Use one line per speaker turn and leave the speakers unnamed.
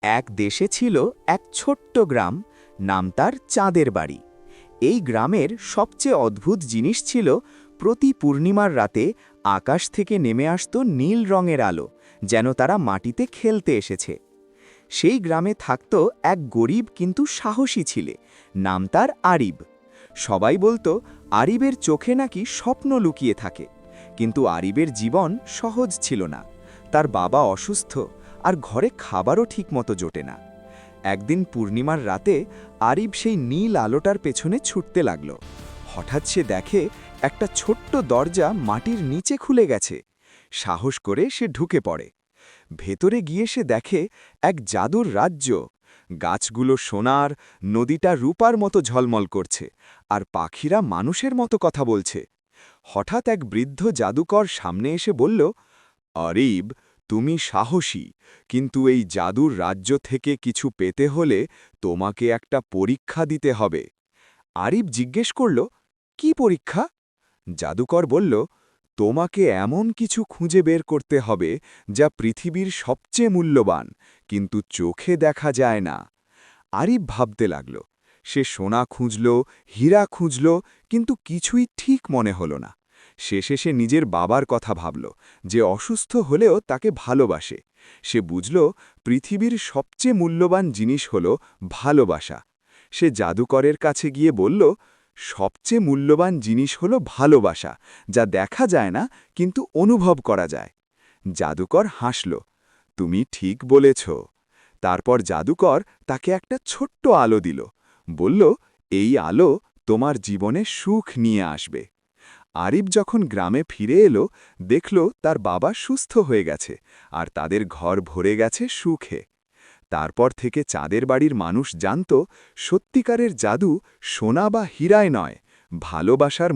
এক দেশে ছিল এক ছোট্ট গ্রাম, নাম তার চাঁদের বাড়ি। এই গ্রামের সবচেয়ে অদ্ভুত জিনিস ছিল প্রতি পূর্ণিমার রাতে আকাশ থেকে নেমে আসতো নীল রঙের আলো, যেন তারা মাটিতে খেলতে এসেছে। সেই গ্রামে থাকত এক গরিব কিন্তু সাহসী ছেলে, নাম তার আরিব। সবাই বলতো আরিবের চোখে নাকি স্বপ্ন লুকিয়ে থাকে, কিন্তু আরিবের জীবন সহজ ছিল না। তার বাবা অসুস্থ, আর ঘরে খাবারও ঠিকমতো জোটে না। একদিন পূর্ণিমার রাতে আরিব সেই নীল আলোটার পেছনে ছুটতে লাগল। হঠাৎ সে দেখে একটা ছোট্ট দরজা মাটির নিচে খুলে গেছে। সাহস করে সে ঢুকে পড়ে। ভেতরে গিয়ে সে দেখে এক জাদুর রাজ্য। গাছগুলো সোনার, নদীটা রূপার মতো ঝলমল করছে, আর পাখিরা মানুষের মতো কথা বলছে। হঠাৎ এক বৃদ্ধ জাদুকর সামনে এসে বলল, আরিব, তুমি সাহসী, কিন্তু এই জাদুর রাজ্য থেকে কিছু পেতে হলে তোমাকে একটা পরীক্ষা দিতে হবে। আরিব জিজ্ঞেস করল, কি পরীক্ষা? জাদুকর বলল, তোমাকে এমন কিছু খুঁজে বের করতে হবে যা পৃথিবীর সবচেয়ে মূল্যবান, কিন্তু চোখে দেখা যায় না। আরিব ভাবতে লাগল। সে সোনা খুঁজল, হীরা খুঁজল, কিন্তু কিছুই ঠিক মনে হল না। শেষে সে নিজের বাবার কথা ভাবল, যে অসুস্থ হলেও তাকে ভালোবাসে। সে বুঝল পৃথিবীর সবচেয়ে মূল্যবান জিনিস হল ভালোবাসা। সে জাদুকরের কাছে গিয়ে বলল, সবচেয়ে মূল্যবান জিনিস হল ভালোবাসা, যা দেখা যায় না কিন্তু অনুভব করা যায়। জাদুকর হাসল, তুমি ঠিক বলেছ। তারপর জাদুকর তাকে একটা ছোট্ট আলো দিল, বলল, এই আলো তোমার জীবনে সুখ নিয়ে আসবে। আরিব যখন গ্রামে ফিরে এলো, দেখল তার বাবা সুস্থ হয়ে গেছে, আর তাদের ঘর ভরে গেছে সুখে। তারপর থেকে চাঁদের বাড়ির মানুষ জানত, সত্যিকারের জাদু সোনা বা হীরায় নয়, ভালোবাসার